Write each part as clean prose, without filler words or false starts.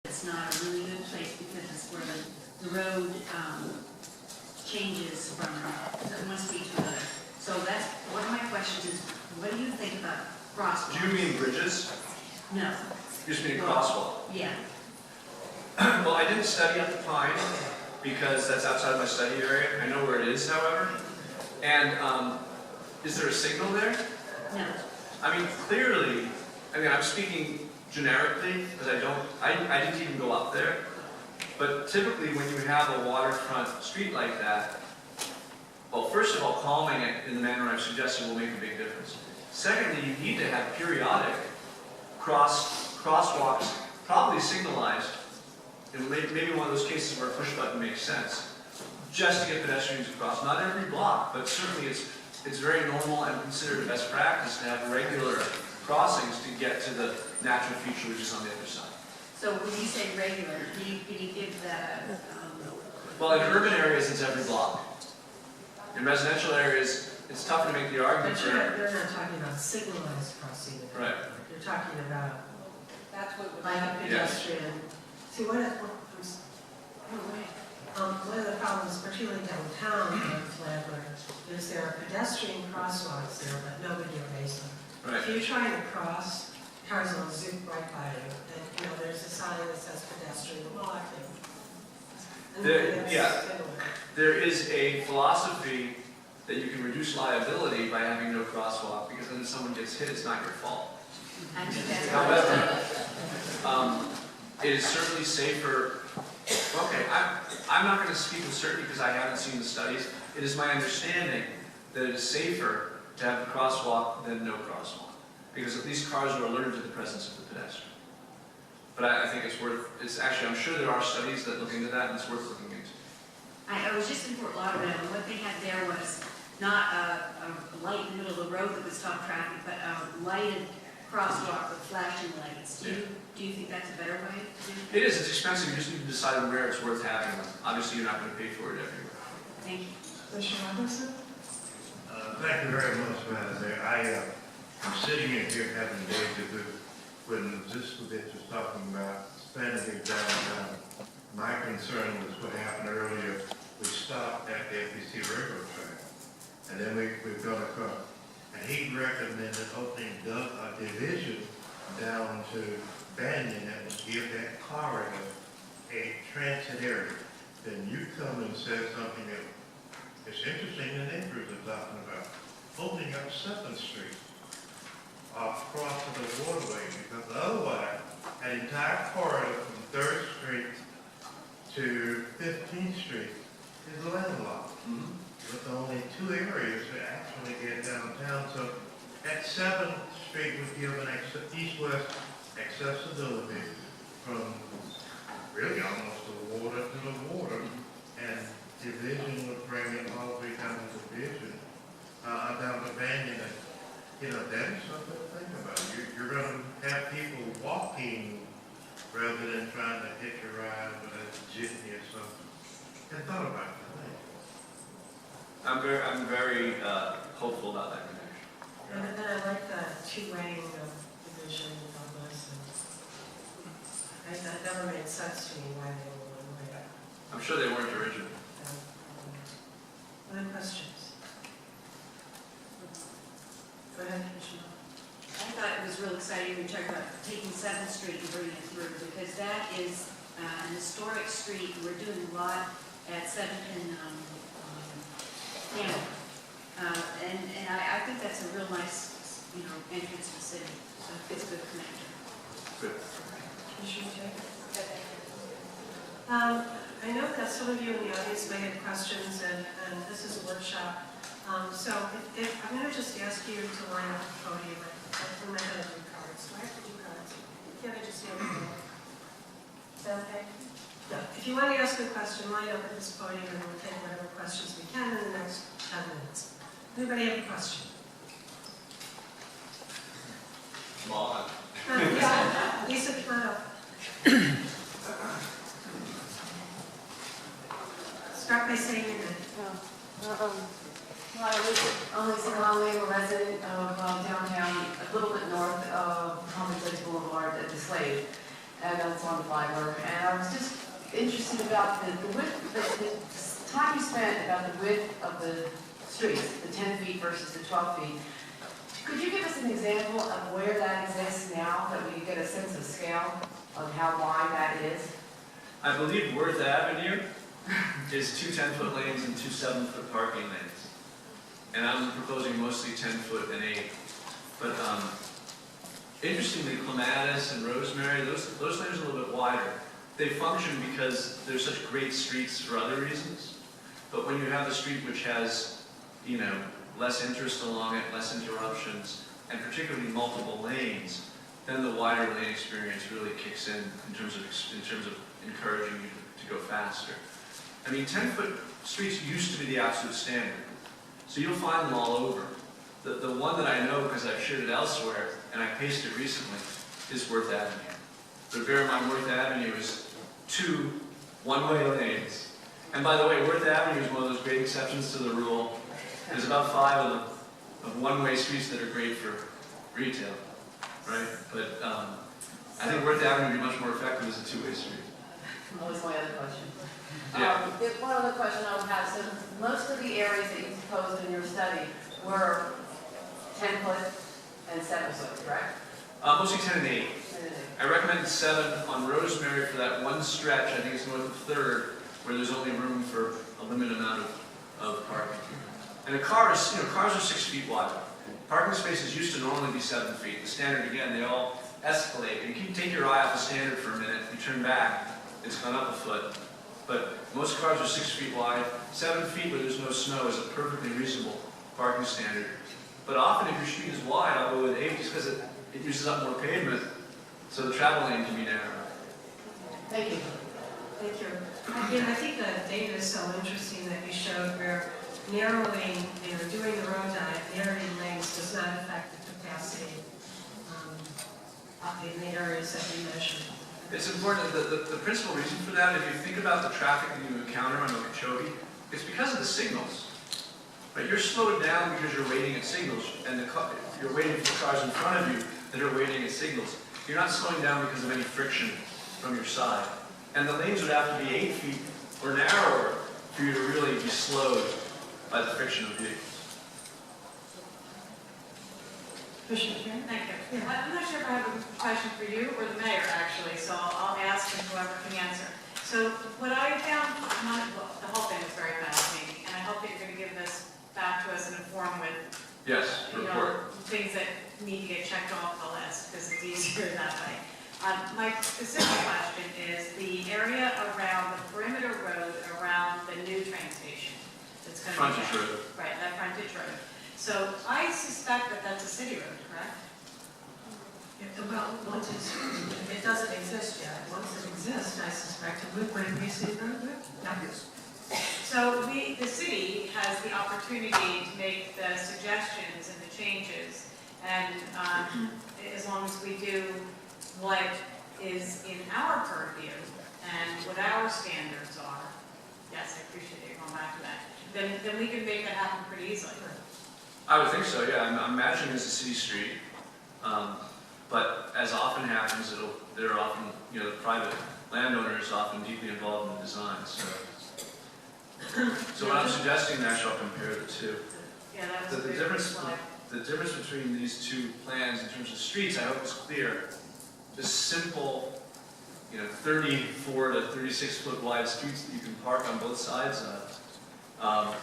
It's not a really good place because it's where the road changes from one speed to another. So that's one of my questions is, what do you think about crosswalks? Do you mean bridges? No. You just mean a crosswalk? Yeah. Well, I didn't study at the Pine because that's outside my study area. I know where it is, however. And is there a signal there? No. I mean, clearly, I'm speaking generically because I didn't even go up there. But typically when you have a waterfront street like that, well, first of all, calming it in the manner I've suggested will make a big difference. Secondly, you need to have periodic crosswalks, probably signalized, and maybe one of those cases where a push button makes sense, just to get pedestrians across. Not every block, but certainly it's very normal and considered a best practice to have regular crossings to get to the natural feature which is on the other side. So when you say regular, can you give that Well, in urban areas, it's every block. In residential areas, it's tough to make the argument But they're not talking about signalized crossing. Right. You're talking about That's what like a pedestrian. See, one of the problems, particularly downtown in Flagler, is there are pedestrian crosswalks there, but nobody obeys them. Right. If you're trying to cross, cars will zoom right by you, and there's a sign that says pedestrian walking. There is a philosophy that you can reduce liability by having no crosswalk, because then if someone gets hit, it's not your fault. However, it is certainly safer. Okay, I'm not going to speak with certainty because I haven't seen the studies. It is my understanding that it is safer to have a crosswalk than no crosswalk, because at least cars are alerted to the presence of the pedestrian. But I think it's actually, I'm sure there are studies that look into that, and it's worth looking into. I was just in Fort Lauderdale, and what they had there was not a light in the middle of the road that would stop traffic, but a lighted crosswalk with flashing lights. Do you think that's a better way to do it? It is. It's expensive. You just need to decide where it's worth having them. Obviously, you're not going to pay for it everywhere. Thank you. Commissioner Robinson? Thank you very much, Madam Mayor. I'm sitting in here having deja vu when Ziskovich was talking about spending it downtown. My concern was what happened earlier. We stopped at the FBC railroad track, and then we've gone across. And he recommended opening a division down to Banyan that would give that corridor a transit area. Then you come and said something that it's interesting the neighbors are talking about. Opening up 7th Street across to the waterway, because otherwise an entire corridor from 3rd Street to 15th Street is landlocked. With only 2 areas to actually get downtown. So at 7th Street would give an east-west accessibility from really almost the water to the water, and division would bring it all the way down to division, down to Banyan. And, that is something to think about. You're going to have people walking rather than trying to hitch a ride with a jitney or something. And thought about that. I'm very hopeful about that connection. And then I like the two-way division of this. That never made sense to me why they were one way. I'm sure they weren't original. Other questions? Go ahead, Commissioner. I thought it was real exciting when you talked about taking 7th Street and bringing it through, because that is an historic street. We're doing a lot at 7th and Canada. And I think that's a real nice, entrance to the city. So it's a good connection. Good. Commissioner Jacob? I know that some of you in the audience may have questions, and this is a workshop. So if I'm going to just ask you to line up at the podium. I'm not going to do cards. Do I have to do cards? Can I just stand up? Is that okay? No. If you want to ask a question, line up at this podium, and we'll take whatever questions we can in the next 10 minutes. Anybody have a question? Come on. Yeah. Lisa, come on up. Start by saying your name. Well, I'm Lisa Conley, I'm a resident of downtown, a little bit north of Palm Beach Boulevard at the Slade. and it's on fiber. And I was just interested about the width, the time you spent about the width of the streets, the 10 feet versus the 12 feet. Could you give us an example of where that exists now, that we get a sense of scale of how wide that is? I believe Worth Avenue is 2 10-foot lanes and 2 7-foot parking lanes. And I'm proposing mostly 10-foot and 8. But interestingly, Clematis and Rosemary, those lanes are a little bit wider. They function because they're such great streets for other reasons. But when you have a street which has, you know, less interest along it, less interruptions, and particularly multiple lanes, then the wider lane experience really kicks in terms of encouraging you to go faster. I mean, 10-foot streets used to be the absolute standard. So you'll find them all over. The one that I know because I've shared it elsewhere, and I pasted it recently, is Worth Avenue. But bear in mind, Worth Avenue is 2 one-way lanes. And by the way, Worth Avenue is one of those great exceptions to the rule. There's about 5 of them, of one-way streets that are great for retail, right? But I think Worth Avenue would be much more effective as a 2-way street. That was my other question. Yeah. One other question I would have, so most of the areas that you proposed in your study were 10-foot and 7-foot, correct? Mostly 10 and 8. I recommended 7 on Rosemary for that one stretch, I think it's north of 3rd, where there's only room for a limited amount of parking. And cars are 6 feet wide. Parking spaces used to normally be 7 feet. The standard, again, they all escalate. You can take your eye off the standard for a minute, you turn back, it's gone up a foot. But most cars are 6 feet wide. 7 feet where there's no snow is a perfectly reasonable parking standard. But often if your street is wide, I'll go with 8 just because it uses up more pavement, so the travel lane can be narrow. Thank you. Thank you. Again, I think the data is so interesting that you showed where narrowing, doing the road diet, narrowing lanes does not affect the capacity in the areas that we measured. It's important that the principal reason for that, if you think about the traffic that you encounter on Okeechobee, it's because of the signals. Right? You're slowed down because you're waiting at signals, and you're waiting for the cars in front of you that are waiting at signals. You're not slowing down because of any friction from your side. And the lanes would have to be 8 feet or narrower for you to really be slowed by the friction of vehicles. Commissioner Karen? Thank you. I'm not sure if I have a question for you or the mayor, actually, so I'll ask and whoever can answer. So what I found, the whole thing is very fascinating, and I hope that you're going to give this back to us in a form with, Yes, report. things that need to get checked off the list, because it's easier that way. My specific question is the area around the perimeter road around the new train station. That's going to Frontage road. Right, that frontage road. So I suspect that that's a city road, correct? Well, once it doesn't exist yet. Once it exists, I suspect it would be a city road. Yes. So the city has the opportunity to make the suggestions and the changes, and as long as we do what is in our purview and what our standards are, yes, I appreciate you going back to that, then we can make that happen pretty easily. I would think so, yeah. I'm imagining it's a city street. But as often happens, they're often, the private landowner is often deeply involved in the design. So what I'm suggesting there, shall compare the two. Yeah, that was a The good difference, slide. the difference between these two plans in terms of streets, I hope is clear. Just simple, 34 to 36 foot wide streets that you can park on both sides of,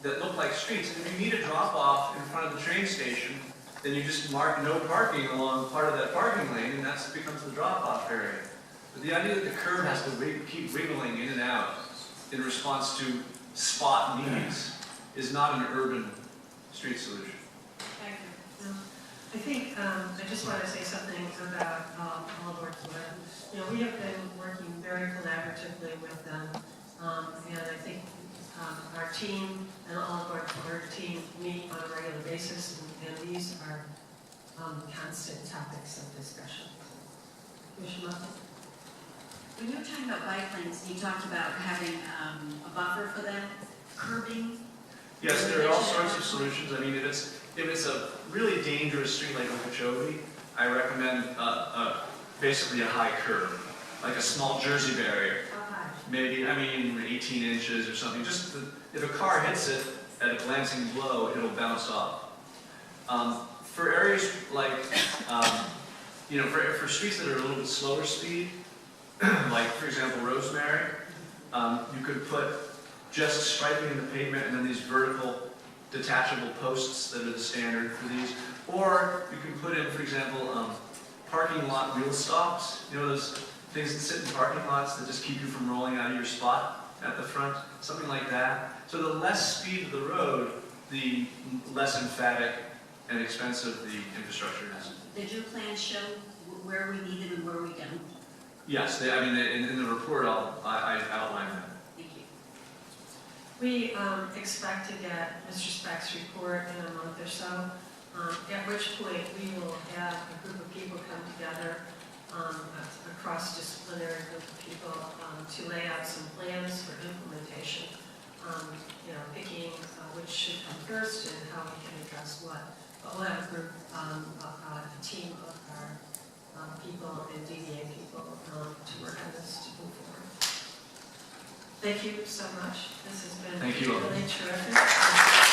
that look like streets. And if you need a drop off in front of the train station, then you just mark no parking along part of that parking lane, and that becomes the drop off area. But the idea that the curb has to keep wiggling in and out in response to spot needs is not an urban street solution. Thank you. I think I just want to say something about all of our team. We have been working very collaboratively with them, and I think our team and all of our team meet on a regular basis, and these are constant topics of discussion. Commissioner Muffin? When you were talking about bike lanes, you talked about having a buffer for them, curbing. Yes, there are all sorts of solutions. I mean, if it's a really dangerous street like Okeechobee, I recommend basically a high curb, like a small Jersey barrier. Okay. Maybe, 18 inches or something. If a car hits it at a glancing blow, it'll bounce off. For areas like, for streets that are a little bit slower speed, like for example Rosemary, you could put just striping in the pavement and then these vertical detachable posts that are the standard for these. Or you can put in, for example, parking lot wheel stops. You know those things that sit in parking lots that just keep you from rolling out of your spot at the front? Something like that. So the less speed of the road, the less emphatic and expensive the infrastructure is. Did your plan show where we need them and where we don't? Yes, in the report I outline that. Thank you. We expect to get Mr. Speck's report in a month or so, at which point we will have a group of people come together, a cross-disciplinary group of people, to lay out some plans for implementation, picking which should come first and how we can address what. But we'll have a group, a team of our people and DDA people to work on this to move forward. Thank you so much. This has been Thank you all. really terrific.